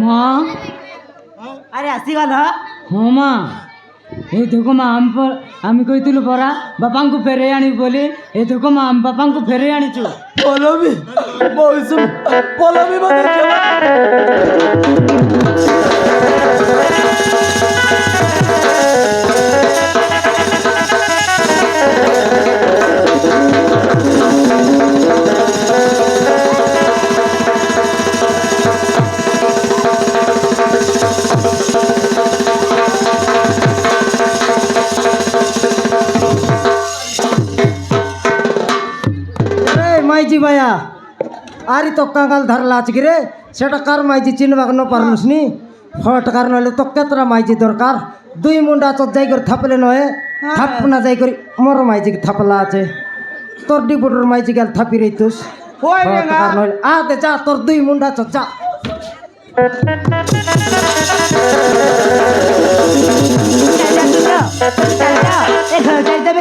মা আরে আসিগল ହଁ ମା ଏ ଦେଖ ମା ଆମେ କହିଥିଲୁ ପରା ବାପାଙ୍କୁ ଫେରେଇ ଆଣିବୁ ବୋଲି ଏ ଦେଖ ମା ଆମ ବାପାଙ୍କୁ ଫେରେଇ ଆଣିଛୁ। পলবি বলছু পলবি মানে মাইজি ভাইয়া আরি তো কাঙ্গাল ধরলা আছে রে সেটা কার মাইজি চিনবাক ন পারলুস নি ফটকার নইলে তো কেতরা মাইজি দরকার দুই মুন্ডা তো যাই করে থাপলে নয় থাপনা যাই করে মোর মাইজি থাপলা আছে তোর ডিপুটর মাইজি গেল থাপি রইতুস ফটকার নইলে আ দে যা তোর দুই মুন্ডা তো যা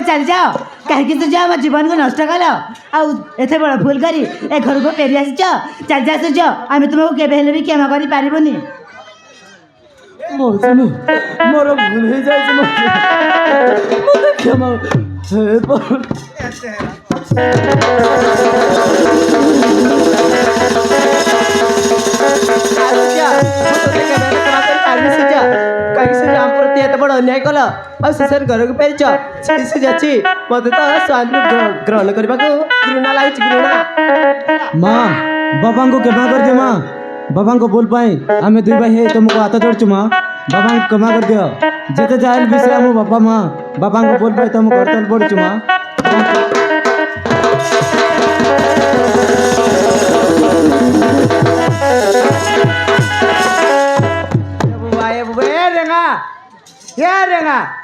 चल जाओ कहीं तो जाओ जीवन को नष्ट कल आते बड़ भूल करी ए घर को फेरी आस चल जा सुझ आम तुमको केवे भी क्षमा कर पारबनी মৌসুমী মোর ভুল হয়ে যাইছে মতে ক্ষমা এত বড় অন্যায় কল আর শেষের ঘরକୁ ফেরিছ ଶିଶୁ ଯାଛି ମତେ ତ ସ୍ୱାମୀ ଗ୍ରହଣ କରିବାକୁ ଘୃଣା ଲାଗୁଛି ଘୃଣା ମା ବାବାଙ୍କୁ କ୍ଷମା କରିଦିଅ ମା ବାବାଙ୍କ ଭୁଲ ପାଇଁ ଆମେ ଦୁଇ ଭାଇ ହେଇ ତୁମକୁ ହାତ ଯୋଡ଼ୁଛୁ ମା ବାବାଙ୍କୁ କ୍ଷମା କରିଦିଅ ଯେତେ ଯାହେଲେ ବି ସେ ଆମ ବାପା ମା ବାବାଙ୍କ ଭୁଲ ପାଇଁ ତୁମକୁ ହରତାଲ ପଡ଼ୁଛୁ ମା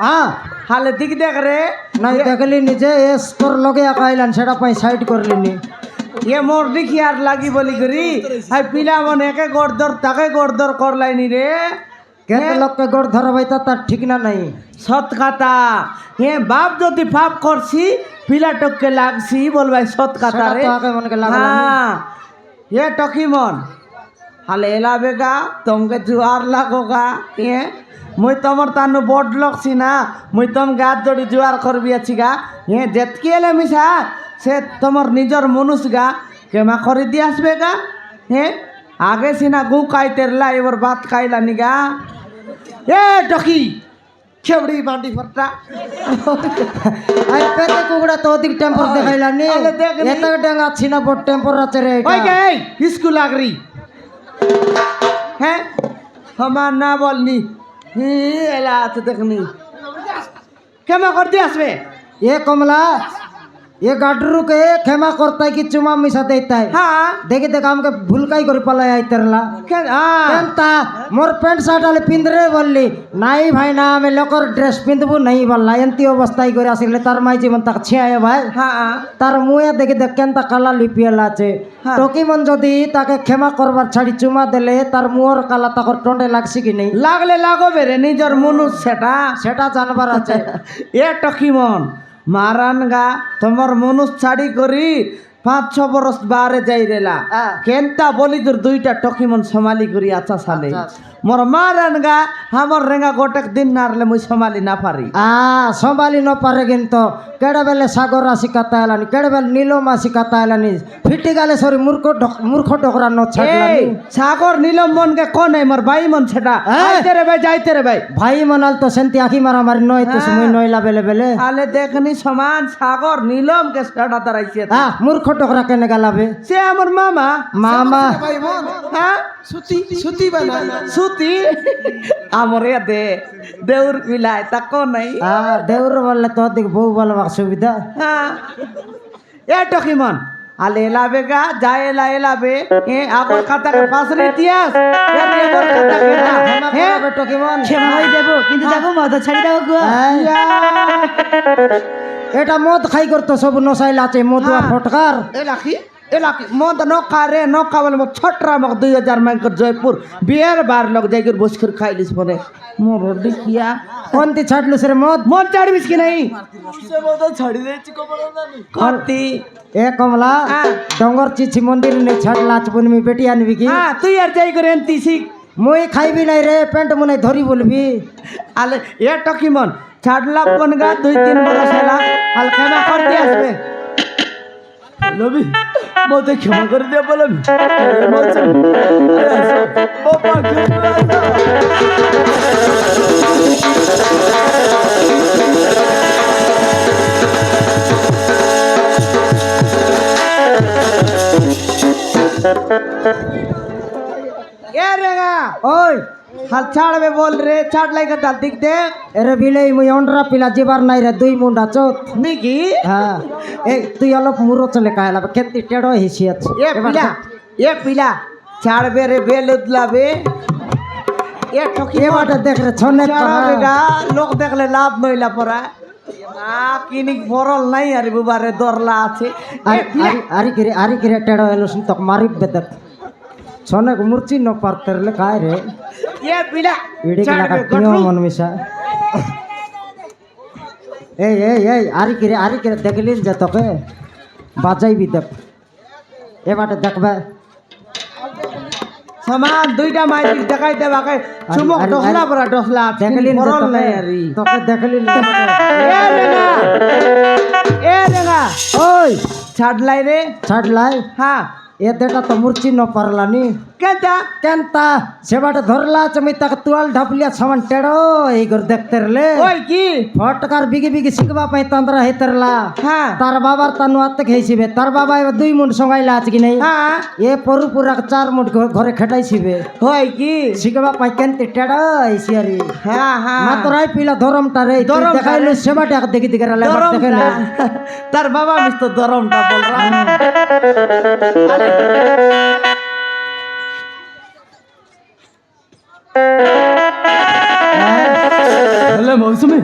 हाँ हाले दिख देख रे नहीं देखली निजे एस पर लगे आइलान सेटा पाई साइड कर लेनी ये मोर दिख यार लागी बोली करी हाय पिला मन एके गोड़ दर ताके गोड़ दर कर लाइनी रे केते लोग के गोड़ धर भाई ता ठीक ना नहीं सत कथा ये बाप जदी पाप करसी पिला टक के लागसी बोल भाई सत कथा रे मन के लागला हां ये टकी मन हाले एलाबेगा तुमके जुआर लागोगा ये मुई तमर तानु बोर्ड लगसी ना मुई तुम गात जोड़ी जुआर करबी अच्छी गा ये जेतकी एले मिसा से तमर निजर मनुष्य गा केमा करी दी आसबे गा हे आगे सिना गु काइतेरला एबर बात काइला निगा ए टकी खेवड़ी बांडी फरटा आई पेटे कुगड़ा तो दिक टेम्पर देखाइला नी एत डेंगा छिना बोट टेम्पर रचरे ओए के स्कूल लागरी हैं हमार ना बोलनी एला तो देखनी क्षमा कर दिया असवे ये कमला ये गाडरू के क्षमा करता है कि चुमा मिसा देता है हाँ देखे देख हम के भूलकाई कर पलाया इतरला केनता मोर पैंट शर्ट वाले पिंदरे बोलली नहीं भाई ना हमें लोकर ड्रेस पिंदबू नहीं बोलला एंती अवस्था ही करे आसिले तार माई जीवन तक छिया भाई हाँ तार मुया देखे देख केनता काला लिपियाला আছে टोकी मन जदी ताके क्षमा करबार छाड़ी चुमा देले तार मुहर काला ताकर टंडे लागसी कि नहीं लागले लागो बेरे निजर मनुष्य सेटा जानबार আছে ए टकी मन मारान गा तुम्हार मनुष्य छाड़ी करी 5-6 बरस बारे जाई रेला केनता बोली दूर दुईटा टकी मन संभाली करी अच्छा साले मोर मारान गा हमर रेंगा गोटक दिन नारले मुई संभाली ना पारी संभाली न पारे किंतु केड़े बेले सागर राशि कतालानी केड़े बेले नीलो मासी कतालानी फिटी गाले सॉरी मूर्ख डोकरा न छाडलानी सागर नीलम मन के कोन है मोर भाई मन छटा आइते रे भाई जाइते रे भाई मनल तो सेंती आखी मारा मारी नय तो समय नयला बेले बेले आले देखनी समान सागर नीलम के छटा तराइছে मूर्ख डोकरा केने गालाबे से हमर मामा भाई मन हां सुती बना सुती आमरे दे देउर मिलाय तको नहीं देउर बोलले तो दिख बहु बोलवा सुविधा हां ए टकी मन आले लाबेगा जाए लाबे ए आगर खाता के पास रे इतिहास यार एबर खाता के ना हे टकी मन क्षमा देबो किंतु देखो मद छाड़ी दाओ गो एटा मद खाई करतो सब नसाइला আছে মদুয়া ফটকার एलाकी मद न कारे न कावल म छटरा मक 2000 मांग कर जयपुर बियर बार लग जाकर बस कर खाइलिस परे मोर देखिया कोनती छाडलुस रे मद छाडबिस कि नहीं से मद छाडी देछि कमला नहीं कोनती ए कमला डंगर चिछि मंदिर ने छाडला चपुन में बेटी आनबी की हां तू यार जाई कर एंती सी মুই খাইবি নাই রে প্যান্ট মনে ধরি বলবি আলে এ টকিমন ছাড়লাম কোন গা 2-3 বরস হেলা আল ক্ষমা করতে আসবে লবি মতে ক্ষমা করে দে বলবি বাবা এ রেগা ওই হাল ছাড়বে বল রে ছাড় লাইকা তাল দিক দেখ এরে বিলেই মুই অন্ডরা পিলা জিবার নাই রে 2 মুন্ডা চোত নাকি হ্যাঁ এই তুই অলপ মুরো চলে কায়লা কেতি টেড়ো হিসি আছে এ পিলা ছাড়বে রে বেল উদলাবে এ ঠকি এ বাটা দেখ রে ছনে ছাড়বেগা লোক দেখলে লাভ নইলা পরা কিনি ফরল নাই আর বুবারে দরলা আছে আরি কিরে টেড়ো এলো শুন তক মারিবে দেখ ছনে মুরচি ন পারতেরলে কায় রে এ পিলা ইডি কি লাগা কিও মন মিশা এই আরি কিরে দেখলিন যে তোকে বাজাইবি দেখ এ বাটা দেখবে সমান দুইটা মাইক দেখাই দেবা কে চুমক ডসলা পরা ডসলা দেখলিন যে তোকে দেখলিন এ রেগা ওই ছাড়লাই রে ছাড়লাই হ্যাঁ এ দেটা তো মুরচি ন পারলানি কেনতা সেবাটা ধরলা চমি তাকে তুয়াল ঢাপলিয়া সমান টেড়ো এই ঘর দেখতে রলে ওই কি ফটকার বিগি বিগি শিখবা পাই তন্দ্রা হেতরলা হ্যাঁ তার বাবার তানু আত্তে খেয়েছিবে তার বাবা এবার 2 মুন্ড সঙ্গাইলা আছে কি নাই হ্যাঁ এ পরু পুরা 4 মুন্ড ঘরে খেটাইছিবে হয় কি শিখবা পাই কেনতে টেড়ো আইছি আরে হ্যাঁ হ্যাঁ মাতরাই পিলা ধরমটা রে দেখাইলো সেবাটা দেখি দেখে রলে দেখে না তার বাবা মিস্ত ধরমটা বলরা हेलो मौसमी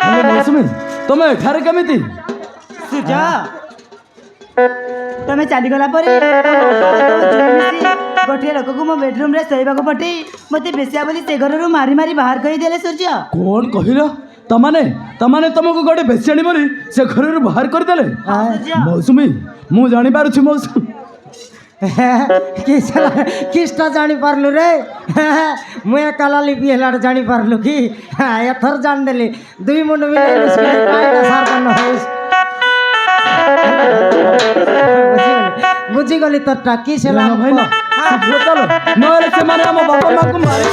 हेलो मौसमी तुम एठारे केमिति ସୁଜ ତମେ ଚାଲିଗଲା ପରେ ଗୋଟିଏ ଲୋକକୁ ମୋ ବେଡରୁମ୍ରେ ଶୋଇବାକୁ ପଠେଇ ମୋତେ ବେଶିଆ ବୋଲି ସେ ଘରରୁ ମାରି ମାରି ବାହାର କରିଦେଲେ ସୂର୍ଯ୍ୟ। कौन कहिल तमाने तमाने तुमको गोटे बेचणी बोली से घर बाहर करदेले मौसमी मु जानी पारुछि मौसमी किसटा जानी पारलु रे मुए कालाली बिहला जानी पारलु कि एथर जान देली 2 मुंड मिले कायदा सार करन होइस बुझी गली तोटा कि सेला भाई ना चलो नहले से माने हम बापा मां को मारे